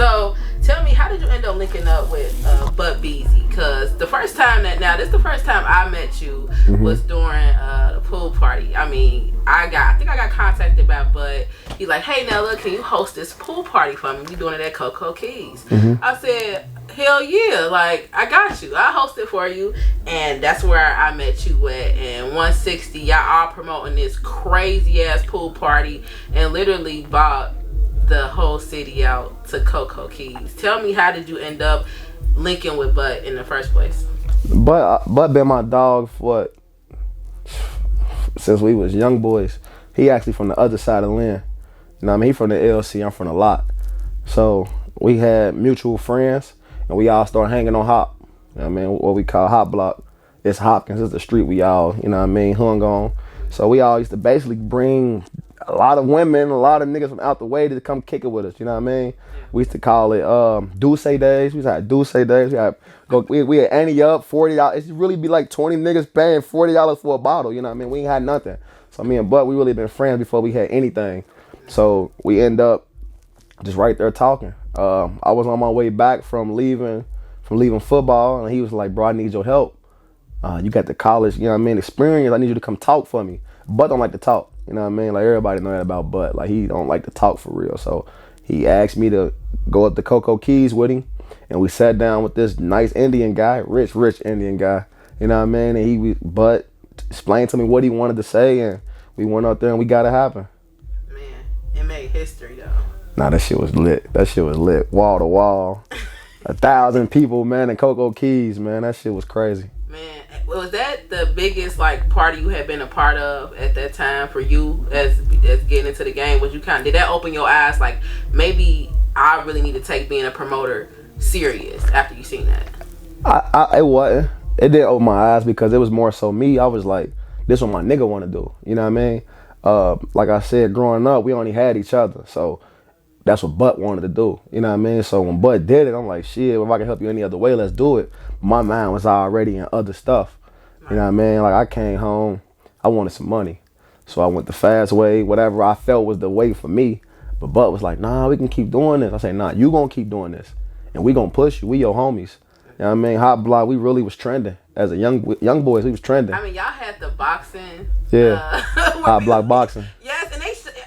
So tell me, how did you end up linking up with Beezy? Because the first time this is the first time I met you was during the pool party. I mean, I think I got contacted by Bud. He's like, hey Nella, can you host this pool party for me? We doing it at Cocoa Keys. I said, hell yeah, like I got you. I host it for you. And that's where I met you at. And 160, y'all all promoting this crazy ass pool party and literally bought the whole city out to Cocoa Keys. Tell me, how did you end up linking with Bud in the first place? Bud been my dog for since we was young boys. He actually from the other side of the land. You know what I mean? He from the LC, I'm from the lot. So we had mutual friends and we all started hanging on Hop. You know what I mean? What we call Hop Block. It's Hopkins, it's the street we all, you know what I mean, hung on. So we all used to basically bring a lot of women, a lot of niggas from out the way to come kick it with us, you know what I mean? We used to call it Douce days. We used to have Douce days. We had Annie up, $40. It really be like 20 niggas paying $40 for a bottle, you know what I mean? We ain't had nothing. So me and Bud, we really been friends before we had anything. So we end up just right there talking. I was on my way back from leaving football, and he was like, bro, I need your help. You got the college, you know what I mean, experience. I need you to come talk for me. Bud don't like to talk, you know what I mean? Like, everybody know that about Bud. Like, he don't like to talk for real. So he asked me to go up to Cocoa Keys with him, and we sat down with this nice Indian guy, rich Indian guy, you know what I mean? And Bud explained to me what he wanted to say, and we went up there and we got it happen. Man, it made history though. Nah, that shit was lit. Wall to wall. 1,000 people, man, in Cocoa Keys, man. That shit was crazy. Man, was that the biggest like party you had been a part of at that time for you as getting into the game? Did that open your eyes like, maybe I really need to take being a promoter serious after you seen that? It wasn't. It didn't open my eyes because it was more so me. I was like, this what my nigga want to do. You know what I mean? Like I said, growing up, we only had each other. So that's what Bud wanted to do. You know what I mean? So when Bud did it, I'm like, shit, if I can help you any other way, let's do it. My mind was already in other stuff. You know what I mean? Like, I came home, I wanted some money. So I went the fast way, whatever I felt was the way for me. But Bud was like, nah, we can keep doing this. I say, nah, you gonna keep doing this. And we gonna push you. We your homies. You know what I mean? Hot Block, we really was trending. As a young boys, we was trending. I mean, y'all had the boxing. Yeah. Hot Block boxing. Yes, and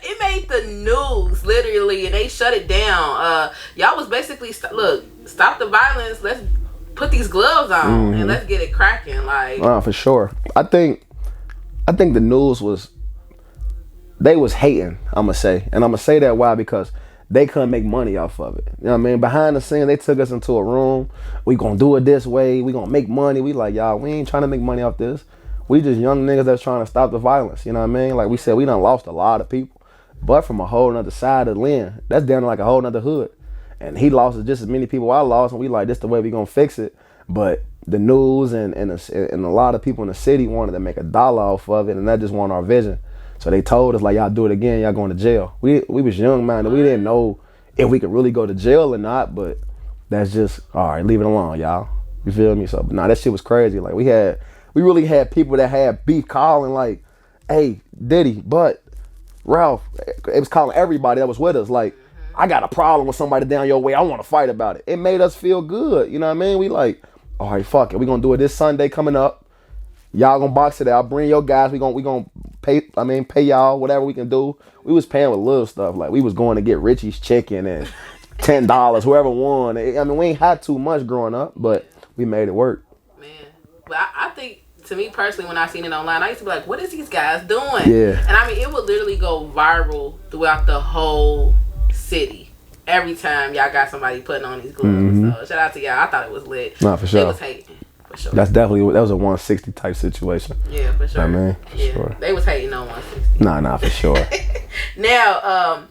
it made the news, literally, and they shut it down. Y'all was basically, stop the violence. Let's put these gloves on and let's get it cracking. Like, for sure. I think the news they was hating, I'ma say. And I'ma say that why? Because they couldn't make money off of it. You know what I mean? Behind the scenes, they took us into a room. We gonna do it this way. We gonna make money. We like, y'all, we ain't trying to make money off this. We just young niggas that's trying to stop the violence. You know what I mean? Like we said, we done lost a lot of people. But from a whole nother side of the land, that's down to like a whole nother hood. And he lost just as many people I lost, and we like, this the way we gonna fix it. But the news and a lot of people in the city wanted to make $1 off of it, and that just wasn't our vision. So they told us, like, y'all do it again, y'all going to jail. We was young, man. We didn't know if we could really go to jail or not, but that's just, all right, leave it alone, y'all. You feel me? So, nah, that shit was crazy. Like, we really had people that had beef calling, like, hey, Diddy, but Ralph. It was calling everybody that was with us, like, I got a problem with somebody down your way. I want to fight about it. It made us feel good. You know what I mean? We like, all right, fuck it. We gonna do it this Sunday coming up. Y'all gonna box it out. Bring your guys. We gonna pay y'all whatever we can do. We was paying with little stuff. Like, we was going to get Richie's chicken and $10, whoever won. I mean, we ain't had too much growing up, but we made it work. Man, but I think, to me personally, when I seen it online, I used to be like, what is these guys doing? Yeah. And I mean, it would literally go viral throughout the whole city every time y'all got somebody putting on these gloves. So shout out to y'all. I thought it was lit. Nah, for sure. They was hating. For sure. That was a 160 type situation. Yeah, for sure. I mean, for sure. They was hating on 160. Nah, for sure. Now,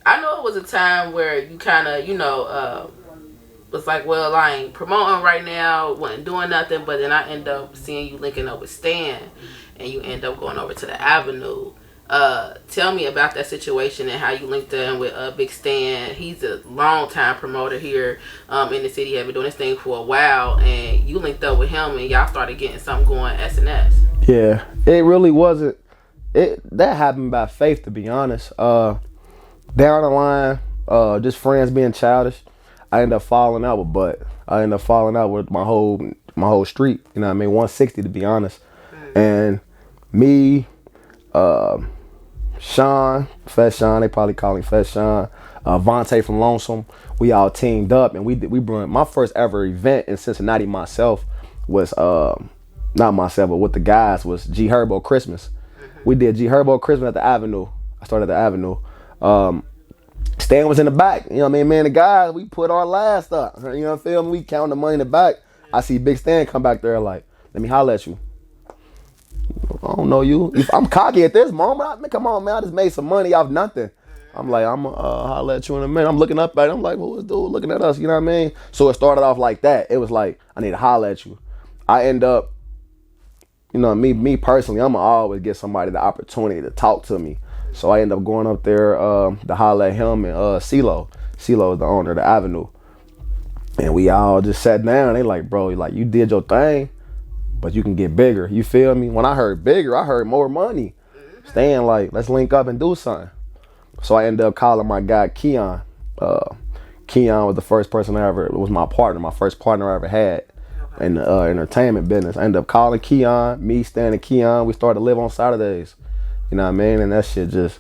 I know it was a time where you kind of, was like, well, I ain't promoting right now, wasn't doing nothing, but then I end up seeing you linking up with Stan, and you end up going over to the Avenue. Tell me about that situation and how you linked in with Big Stan. He's a long-time promoter here in the city. He had been doing this thing for a while, and you linked up with him, and y'all started getting something going at SNS. Yeah, it really wasn't. That happened by faith, to be honest. Down the line, just friends being childish. I ended up falling out with Bud. I ended up falling out with my whole street. You know what I mean? 160 to be honest. And me, Sean, Fat Sean, they probably call him Fat Sean, Vontae from Lonesome, we all teamed up and we brought my first ever event in Cincinnati myself was not myself, but with the guys was G Herbo Christmas. We did G Herbo Christmas at the Avenue. I started at the Avenue. Stan was in the back. You know what I mean? Man, the guys, we put our last up. You know what I feel? We count the money in the back. I see Big Stan come back there like, let me holler at you. I don't know you. I'm cocky at this moment. Come on, man. I just made some money off nothing. I'm like, I'm holler at you in a minute. I'm looking up at it. I'm like, well, this dude looking at us. You know what I mean? So it started off like that. It was like, I need to holler at you. I end up, you know, me personally, I'm going to always get somebody the opportunity to talk to me. So I end up going up there to holler at him and CeeLo. CeeLo is the owner of the Avenue. And we all just sat down. They like, bro, like, you did your thing, but you can get bigger. You feel me? When I heard bigger, I heard more money. Stan like, let's link up and do something. So I ended up calling my guy Keon. Keon was the first person was my partner, my first partner I ever had in the entertainment business. I ended up calling Keon, me, Stan, and Keon. We started to live on Saturdays. You know what I mean? And that shit just,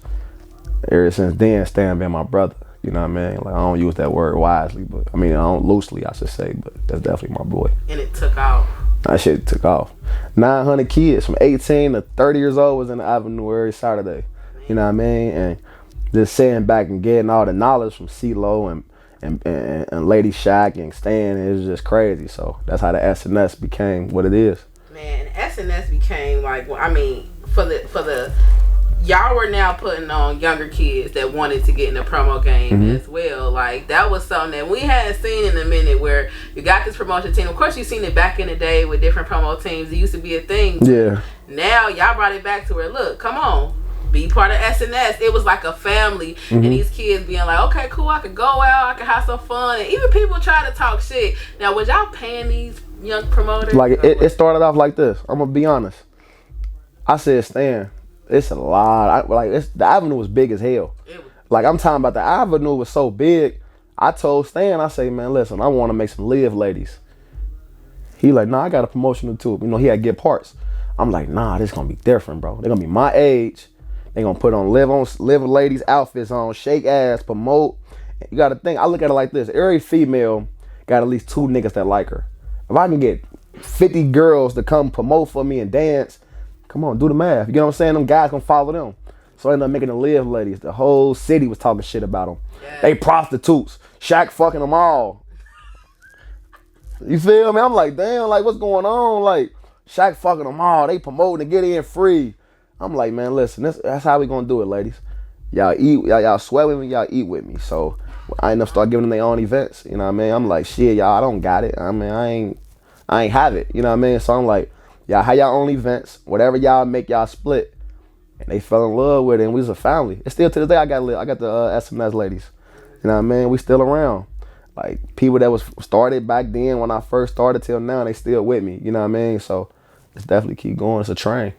ever since then, Stan been my brother. You know what I mean? Like, I don't use that word wisely, but I mean, I don't loosely, I should say, but that's definitely my boy. And it took off. That shit took off. 900 kids from 18 to 30 years old was in the Avenue every Saturday. You know what I mean? And just sitting back and getting all the knowledge from CeeLo and Lady Shack and Stan, it was just crazy. So that's how the SNS became what it is. Man, SNS became like, well, I mean, for the y'all were now putting on younger kids that wanted to get in the promo game as well. Like, that was something that we hadn't seen in a minute, where you got this promotion team. Of course, you've seen it back in the day with different promo teams. It used to be a thing. Yeah. Now, y'all brought it back to where, look, come on, be part of SNS. It was like a family. And these kids being like, okay, cool, I could go out, I could have some fun. And even people try to talk shit. Now, was y'all paying these young promoters? Like, it started off like this. I'm going to be honest. I said, Stan, it's a lot. The Avenue was big as hell. Like, I'm talking about the Avenue was so big. I told Stan, I say, man, listen, I want to make some live ladies. He like, nah, I got a promotional too. You know, he had to get parts. I'm like, nah, this gonna be different, bro. They're gonna be my age. They gonna put on live ladies outfits on, shake ass, promote. You gotta think. I look at it like this: every female got at least 2 niggas that like her. If I can get 50 girls to come promote for me and dance, come on, do the math. You get what I'm saying? Them guys gonna follow them. So I ended up making the live ladies. The whole city was talking shit about them. Yeah. They prostitutes. Shaq fucking them all. You feel me? I'm like, damn, like, what's going on? Like, Shaq fucking them all. They promoting to get in free. I'm like, man, listen, that's how we gonna do it, ladies. Y'all eat, y'all sweat with me, y'all eat with me. So I end up start giving them their own events. You know what I mean? I'm like, shit, y'all, I don't got it. I mean, I ain't have it. You know what I mean? So I'm like, y'all have y'all own events. Whatever y'all make, y'all split. And they fell in love with it, and we was a family. And still to this day, I got the SMS ladies. You know what I mean? We still around. Like, people that was started back then when I first started till now, they still with me. You know what I mean? So it's definitely keep going. It's a train.